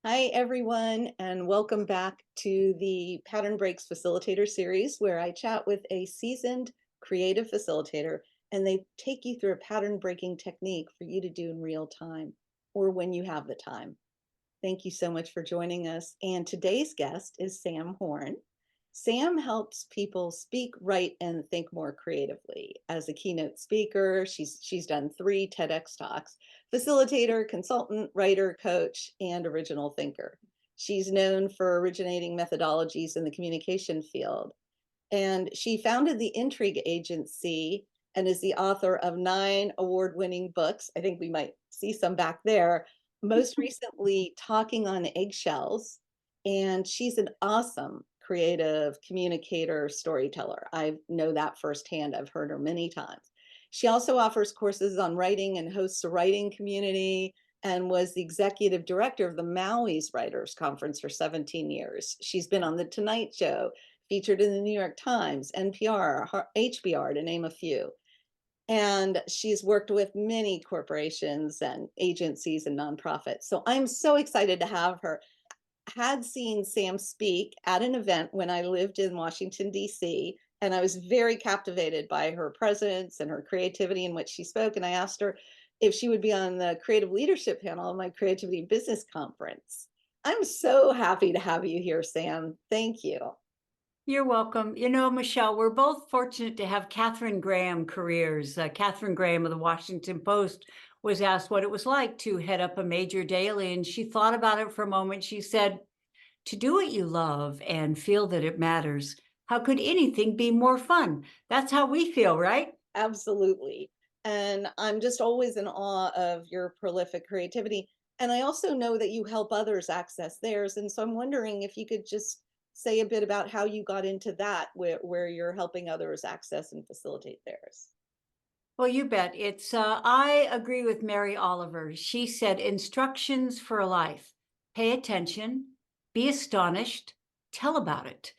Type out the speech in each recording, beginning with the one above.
Hi, everyone, and welcome back to the Pattern Breaks Facilitator series, where I chat with a seasoned creative facilitator and they take you through a pattern breaking technique for you to do in real time or when you have the time. Thank you so much for joining us. And today's guest is Sam Horn. Sam helps people speak, write, and think more creatively. As a keynote speaker, she's done 3 TEDx talks, facilitator, consultant, writer, coach, and original thinker. She's known for originating methodologies in the communication field. And she founded the Intrigue Agency and is the author of 9 award-winning books. I think we might see some back there. Most recently, Talking on Eggshells. And she's an awesome creative communicator, storyteller. I know that firsthand. I've heard her many times. She also offers courses on writing and hosts a writing community and was the executive director of the Maui's Writers Conference for 17 years. She's been on The Tonight Show, featured in the New York Times, NPR, HBR, to name a few. And she's worked with many corporations and agencies and nonprofits. So I'm so excited to have her. Had seen Sam speak at an event when I lived in Washington, D.C., and I was very captivated by her presence and her creativity in which she spoke. And I asked her if she would be on the creative leadership panel of my creativity business conference. I'm so happy to have you here, Sam. Thank you. You're welcome. Michelle, we're both fortunate to have Katharine Graham careers. Katharine Graham of the Washington Post was asked what it was like to head up a major daily, and she thought about it for a moment. She said, to do what you love and feel that it matters, how could anything be more fun? That's how we feel, right? Absolutely. And I'm just always in awe of your prolific creativity. And I also know that you help others access theirs. And so I'm wondering if you could just say a bit about how you got into that, where you're helping others access and facilitate theirs. Well, you bet. I agree with Mary Oliver. She said, instructions for a life. Pay attention, be astonished, tell about it.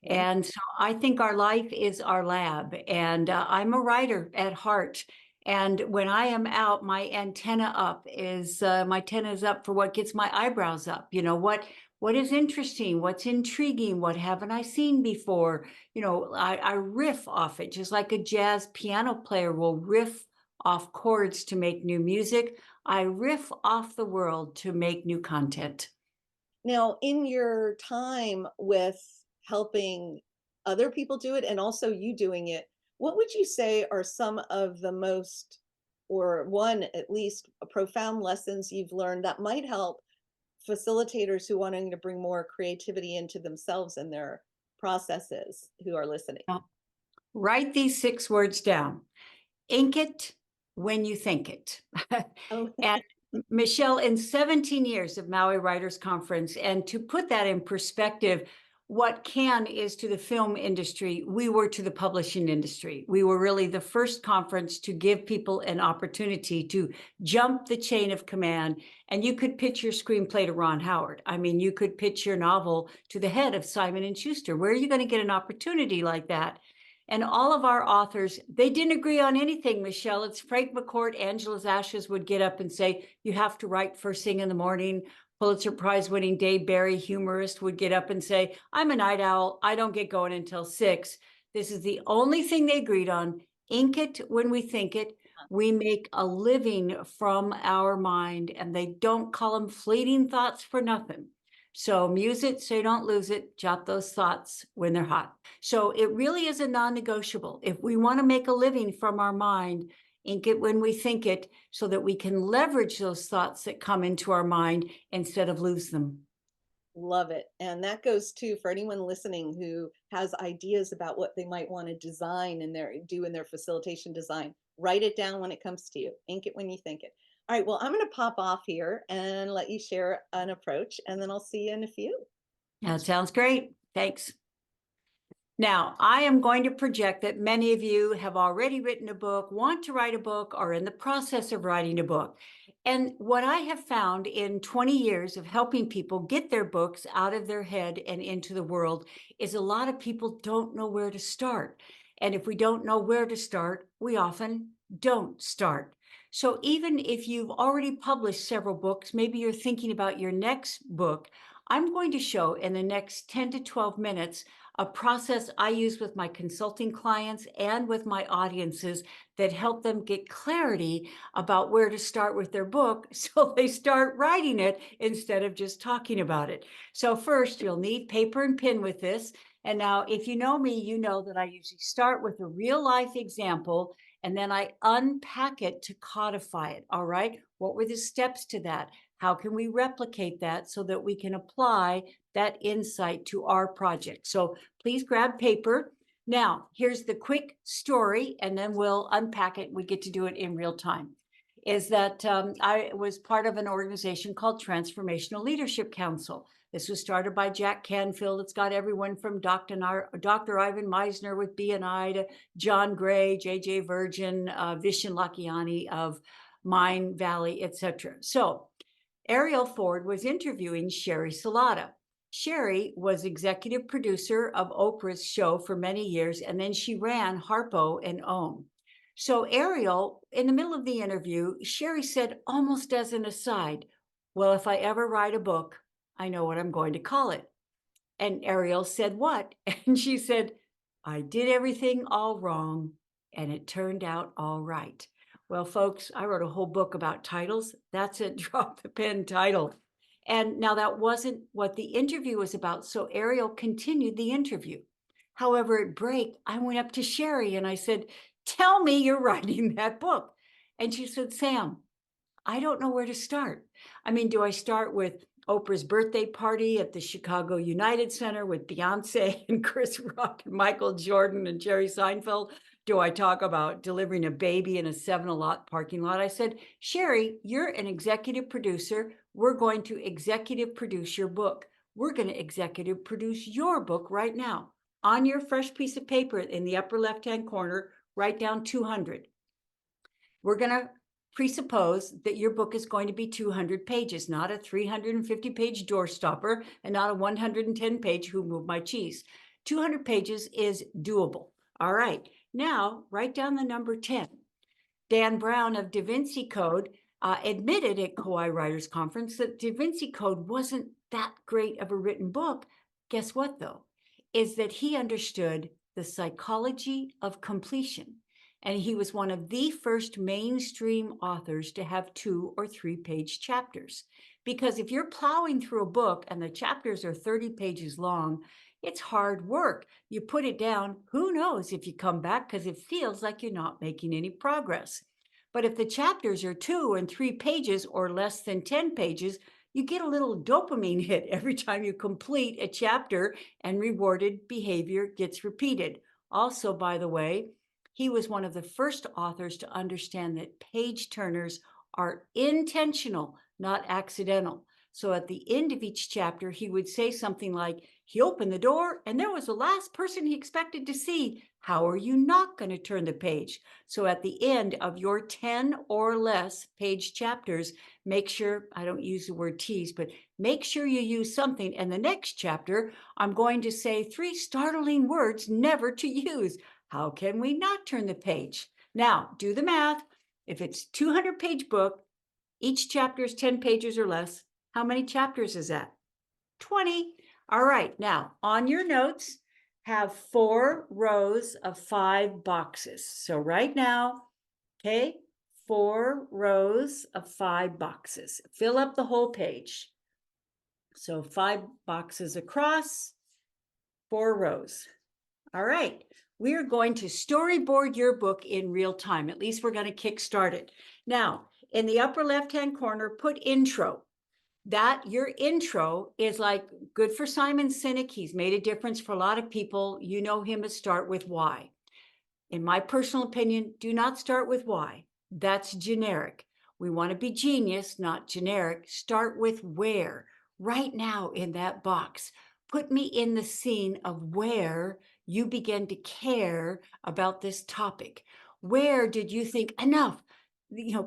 Wonderful. And so I think our life is our lab. And I'm a writer at heart. And when I am out, my antenna is up for what gets my eyebrows up. What is interesting, what's intriguing, what haven't I seen before? I riff off it, just like a jazz piano player will riff off chords to make new music. I riff off the world to make new content. Now, in your time with helping other people do it and also you doing it, what would you say are some of the most, or one at least, profound lessons you've learned that might help facilitators who wanting to bring more creativity into themselves and their processes who are listening? Now, write these 6 words down. Ink it when you think it. Oh, And Michelle, in 17 years of Maui Writers Conference, and to put that in perspective, what Cannes is to the film industry, we were to the publishing industry. We were really the first conference to give people an opportunity to jump the chain of command. And you could pitch your screenplay to Ron Howard. I mean, you could pitch your novel to the head of Simon and Schuster. Where are you going to get an opportunity like that? And all of our authors, they didn't agree on anything, Michelle. It's Frank McCourt, Angela's Ashes would get up and say, you have to write first thing in the morning. Pulitzer Prize winning Dave Barry, humorist, would get up and say, I'm a night owl. I don't get going until 6. This is the only thing they agreed on. Ink it when we think it. We make a living from our mind, and they don't call them fleeting thoughts for nothing. So muse it so you don't lose it. Jot those thoughts when they're hot. So it really is a non-negotiable. If we want to make a living from our mind, ink it when we think it so that we can leverage those thoughts that come into our mind instead of lose them. love it. And that goes too for anyone listening who has ideas about what they might want to design in their facilitation design. Write it down when it comes to you. Ink it when you think it. All right, well, I'm going to pop off here and let you share an approach, and then I'll see you in a few. That sounds great. Thanks. Now, I am going to project that many of you have already written a book, want to write a book, or are in the process of writing a book. And what I have found in 20 years of helping people get their books out of their head and into the world is a lot of people don't know where to start. And if we don't know where to start, we often don't start. So even if you've already published several books, maybe you're thinking about your next book, I'm going to show in the next 10 to 12 minutes a process I use with my consulting clients and with my audiences that help them get clarity about where to start with their book so they start writing it instead of just talking about it. So first, you'll need paper and pen with this. And now, if you know me, you know that I usually start with a real life example and then I unpack it to codify it. All right. What were the steps to that? How can we replicate that so that we can apply that insight to our project? So please grab paper. Now, here's the quick story, and then we'll unpack it. We get to do it in real time. Is that I was part of an organization called Transformational Leadership Council. This was started by Jack Canfield. It's got everyone from Dr. Ivan Meisner with BNI to John Gray, JJ Virgin, Vishen Lakhiani of Mind Valley, etc. So Ariel Ford was interviewing Sherry Salata. Sherry was executive producer of Oprah's show for many years, and then she ran Harpo and OWN. So Ariel, in the middle of the interview, Sherry said almost as an aside, well, if I ever write a book, I know what I'm going to call it. And Ariel said, what? And she said, I did everything all wrong, and it turned out all right. Well, folks, I wrote a whole book about titles. That's a drop the pen title. And now that wasn't what the interview was about. So Ariel continued the interview. However, at break, I went up to Sherry and I said, tell me you're writing that book. And she said, Sam, I don't know where to start. I mean, do I start with Oprah's birthday party at the Chicago United Center with Beyonce and Chris Rock and Michael Jordan and Jerry Seinfeld? Do I talk about delivering a baby in a 7-Eleven parking lot? I said, Sherry, you're an executive producer. We're going to executive produce your book. We're going to executive produce your book right now. On your fresh piece of paper in the upper left-hand corner, write down 200. We're going to presuppose that your book is going to be 200 pages, not a 350-page doorstopper and not a 110-page Who Moved My Cheese. 200 pages is doable. All right. Now, write down the number 10. Dan Brown of Da Vinci Code admitted at Kawhi Writers Conference that Da Vinci Code wasn't that great of a written book. Guess what, though? Is that he understood the psychology of completion. And he was one of the first mainstream authors to have 2 or 3-page chapters. Because if you're plowing through a book and the chapters are 30 pages long, it's hard work. You put it down, who knows if you come back because it feels like you're not making any progress. But if the chapters are 2 and 3 pages or less than 10 pages, you get a little dopamine hit every time you complete a chapter and rewarded behavior gets repeated. Also, by the way, he was one of the first authors to understand that page turners are intentional, not accidental. So at the end of each chapter, he would say something like, he opened the door and there was the last person he expected to see. How are you not going to turn the page? So at the end of your 10 or less page chapters, make sure, I don't use the word tease, but make sure you use something. And the next chapter, I'm going to say 3 startling words never to use. How can we not turn the page? Now, do the math. If it's 200-page book, each chapter is 10 pages or less. How many chapters is that? 20. All right. Now, on your notes, have 4 rows of 5 boxes. So right now, okay, 4 rows of 5 boxes. Fill up the whole page. So 5 boxes across, 4 rows. All right. We are going to storyboard your book in real time. At least we're going to kickstart it. Now, in the upper left-hand corner, put intro. That your intro is like good for Simon Sinek. He's made a difference for a lot of people. You know him as start with why. In my personal opinion, do not start with why. That's generic. We want to be genius, not generic. Start with where. Right now in that box, put me in the scene of where you begin to care about this topic. Where did you think enough?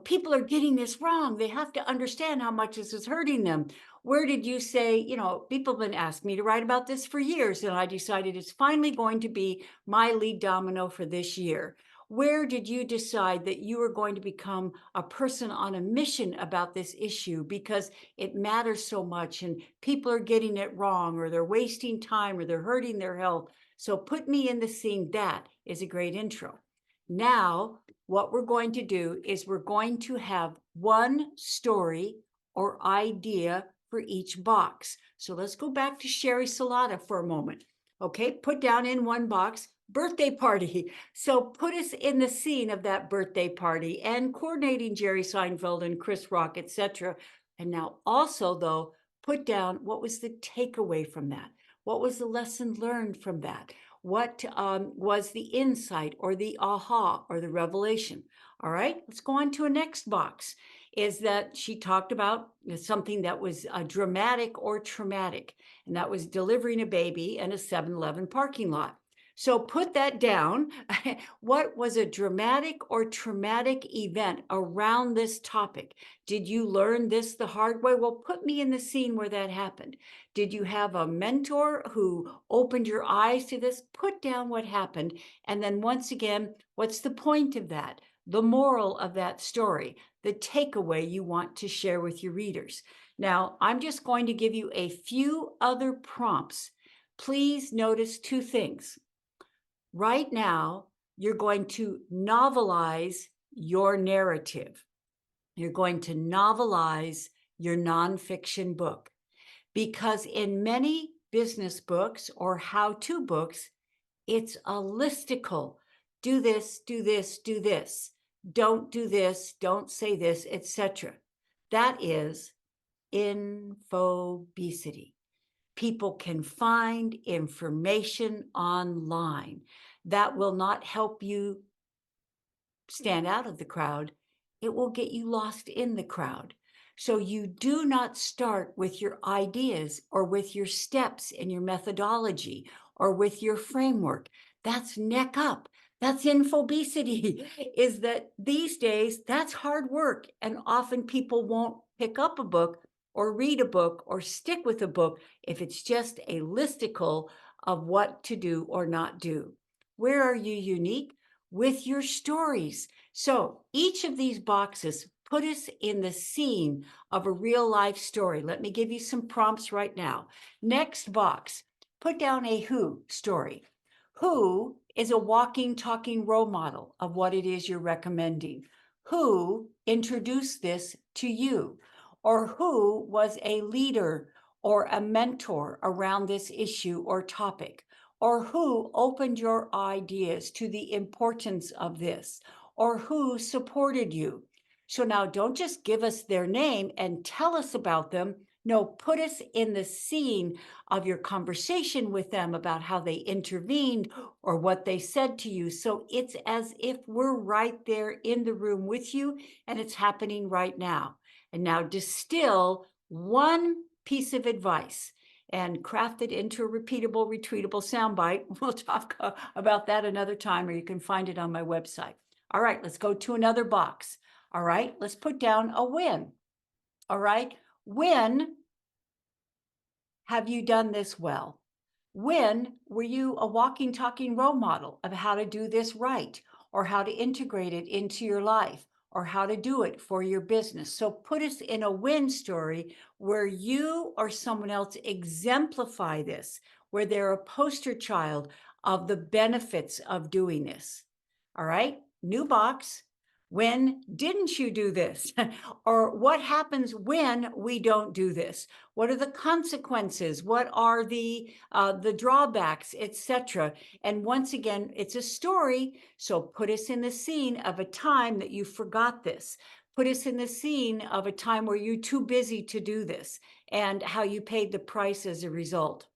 People are getting this wrong. They have to understand how much this is hurting them. Where did you say, people have been asking me to write about this for years, and I decided it's finally going to be my lead domino for this year. Where did you decide that you were going to become a person on a mission about this issue because it matters so much and people are getting it wrong or they're wasting time or they're hurting their health? So put me in the scene. That is a great intro. Now, what we're going to do is we're going to have one story or idea for each box. So let's go back to Sherry Salata for a moment. Okay, put down in one box, birthday party. So put us in the scene of that birthday party and coordinating Jerry Seinfeld and Chris Rock, etc. And now also, though, put down what was the takeaway from that? What was the lesson learned from that? What was the insight or the aha or the revelation? All right, let's go on to a next box. Is that she talked about something that was dramatic or traumatic, and that was delivering a baby in a 7-Eleven parking lot. So put that down. What was a dramatic or traumatic event around this topic? Did you learn this the hard way? Well, put me in the scene where that happened. Did you have a mentor who opened your eyes to this? Put down what happened. And then once again, what's the point of that? The moral of that story, the takeaway you want to share with your readers. Now, I'm just going to give you a few other prompts. Please notice two things. Right now, you're going to novelize your narrative. You're going to novelize your nonfiction book. Because in many business books or how-to books, it's a listicle. Do this, do this, do this. Don't do this, don't say this, etc. That is infobesity. People can find information online that will not help you stand out of the crowd. It will get you lost in the crowd. So you do not start with your ideas or with your steps and your methodology or with your framework. That's neck up. That's infobesity. Is that these days, that's hard work. And often people won't pick up a book or read a book or stick with a book if it's just a listicle of what to do or not do. Where are you unique? With your stories. So each of these boxes put us in the scene of a real life story. Let me give you some prompts right now. Next box, put down a who story. Who is a walking, talking role model of what it is you're recommending? Who introduced this to you? Or who was a leader or a mentor around this issue or topic? Or who opened your ideas to the importance of this? Or who supported you? So now don't just give us their name and tell us about them. No, put us in the scene of your conversation with them about how they intervened or what they said to you. So it's as if we're right there in the room with you and it's happening right now. And now distill one piece of advice and craft it into a repeatable, retweetable soundbite. We'll talk about that another time, or you can find it on my website. All right, let's go to another box. All right, let's put down a win. All right, when have you done this well? When were you a walking, talking role model of how to do this right, or how to integrate it into your life, or how to do it for your business? So put us in a win story where you or someone else exemplify this, where they're a poster child of the benefits of doing this. All right, new box. When didn't you do this? Or what happens when we don't do this? What are the consequences? What are the drawbacks, etc.? And once again, it's a story. So put us in the scene of a time that you forgot this. Put us in the scene of a time where you're too busy to do this and how you paid the price as a result.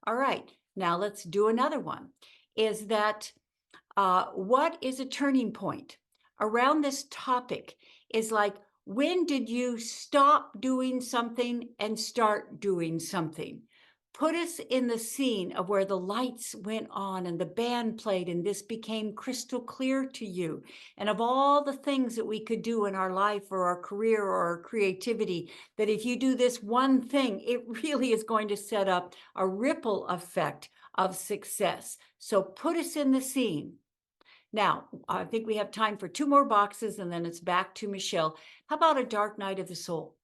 All right, now let's do another one. Is that what is a turning point? Around this topic is like, when did you stop doing something and start doing something? Put us in the scene of where the lights went on and the band played and this became crystal clear to you. And of all the things that we could do in our life or our career or our creativity, that if you do this one thing, it really is going to set up a ripple effect of success. So put us in the scene. Now, I think we have time for two more boxes and then it's back to Michelle. How about a dark night of the soul?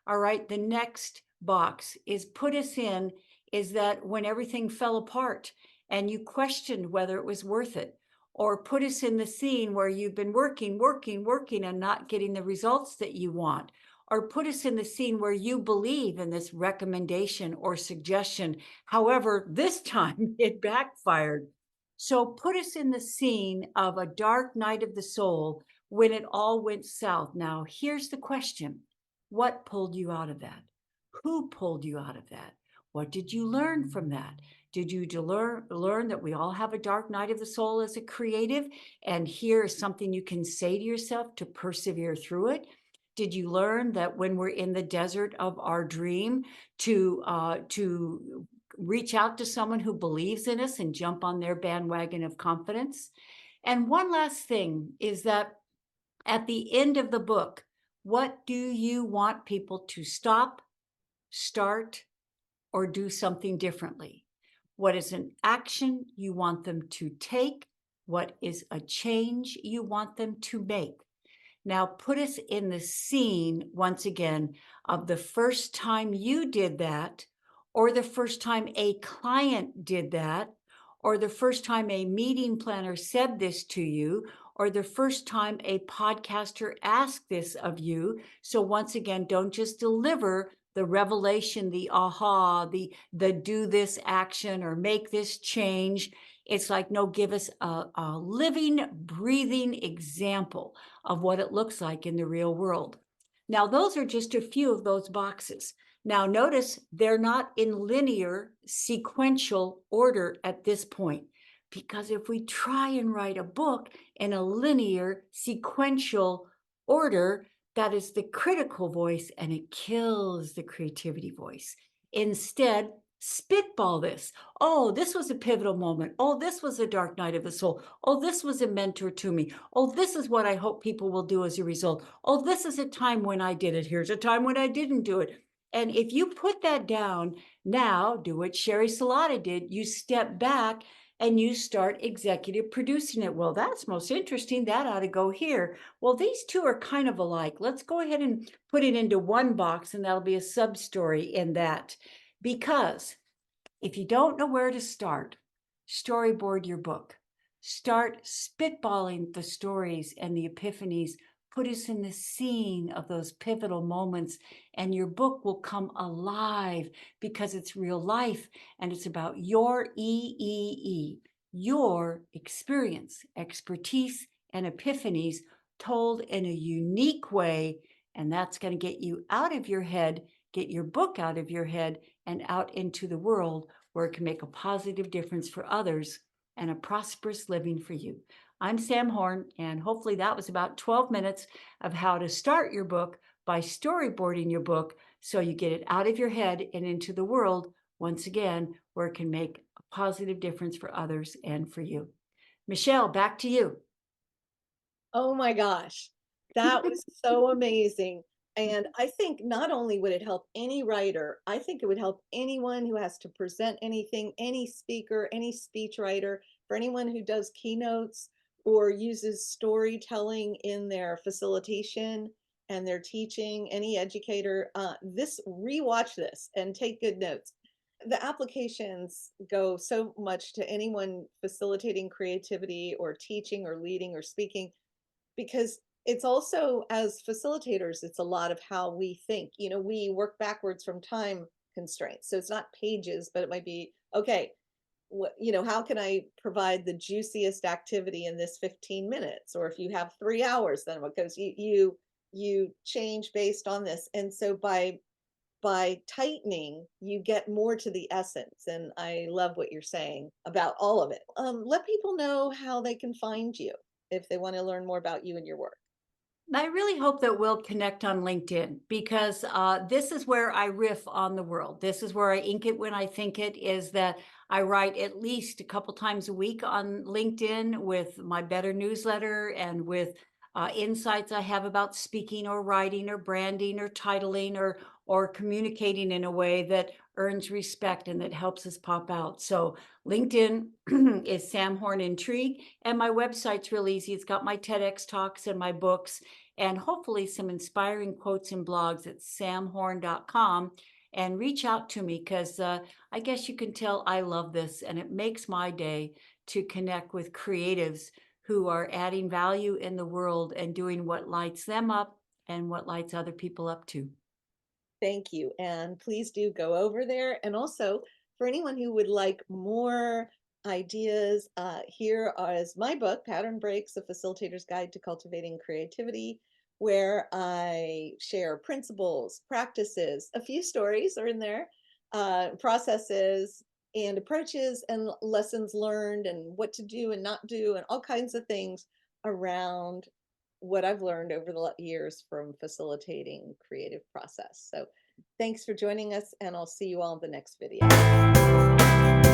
All right, the next box is put us in is that when everything fell apart and you questioned whether it was worth it, or put us in the scene where you've been working and not getting the results that you want, or put us in the scene where you believe in this recommendation or suggestion. However, this time it backfired. So put us in the scene of a dark night of the soul when it all went south. Now, here's the question. What pulled you out of that? Who pulled you out of that? What did you learn from that? Did you learn that we all have a dark night of the soul as a creative? And here is something you can say to yourself to persevere through it. Did you learn that when we're in the desert of our dream to reach out to someone who believes in us and jump on their bandwagon of confidence? And one last thing is that at the end of the book, what do you want people to stop, start, or do something differently? What is an action you want them to take? What is a change you want them to make? Now put us in the scene once again of the first time you did that, or the first time a client did that, or the first time a meeting planner said this to you, or the first time a podcaster asked this of you. So once again, don't just deliver the revelation, the aha, the do this action or make this change. It's like, no, give us a living, breathing example of what it looks like in the real world. Now, those are just a few of those boxes. Now, notice they're not in linear sequential order at this point, because if we try and write a book in a linear sequential order, that is the critical voice and it kills the creativity voice. Instead, spitball this. Oh, this was a pivotal moment. Oh, this was a dark night of the soul. Oh, this was a mentor to me. Oh, this is what I hope people will do as a result. Oh, this is a time when I did it. Here's a time when I didn't do it. And if you put that down, now do what Sherry Salata did. You step back and you start executive producing it. Well, that's most interesting. That ought to go here. Well, these two are kind of alike. Let's go ahead and put it into one box, and that'll be a sub story in that. Because if you don't know where to start, storyboard your book. Start spitballing the stories and the epiphanies. Put us in the scene of those pivotal moments, and your book will come alive because it's real life and it's about your your experience, expertise, and epiphanies told in a unique way. And that's going to get you out of your head, get your book out of your head, and out into the world where it can make a positive difference for others and a prosperous living for you. I'm Sam Horn, and hopefully that was about 12 minutes of how to start your book by storyboarding your book so you get it out of your head and into the world, once again, where it can make a positive difference for others and for you. Michelle, back to you. Oh my gosh, that was so amazing. And I think not only would it help any writer, I think it would help anyone who has to present anything, any speaker, any speech writer, for anyone who does keynotes or uses storytelling in their facilitation and their teaching, any educator, rewatch this and take good notes. The applications go so much to anyone facilitating creativity or teaching or leading or speaking, because it's also, as facilitators, it's a lot of how we think. We work backwards from time constraints. So it's not pages, but it might be, okay, how can I provide the juiciest activity in this 15 minutes? Or if you have 3 hours, then what goes, you change based on this. And so by tightening, you get more to the essence. And I love what you're saying about all of it. Let people know how they can find you if they want to learn more about you and your work. I really hope that we'll connect on LinkedIn because this is where I riff on the world. This is where I ink it when I think it, is that I write at least a couple times a week on LinkedIn with my Better newsletter and with insights I have about speaking or writing or branding or titling or communicating in a way that earns respect and that helps us pop out. So LinkedIn is Sam Horn Intrigue, and my website's real easy. It's got my TEDx talks and my books, and hopefully some inspiring quotes and blogs at samhorn.com. And reach out to me because I guess you can tell I love this, and it makes my day to connect with creatives who are adding value in the world and doing what lights them up and what lights other people up too. Thank you. And please do go over there. And also, for anyone who would like more ideas, here is my book, Pattern Breaks, A Facilitator's Guide to Cultivating Creativity, where I share principles, practices, a few stories are in there, processes and approaches and lessons learned and what to do and not do and all kinds of things around what I've learned over the years from facilitating creative process. So thanks for joining us, and I'll see you all in the next video.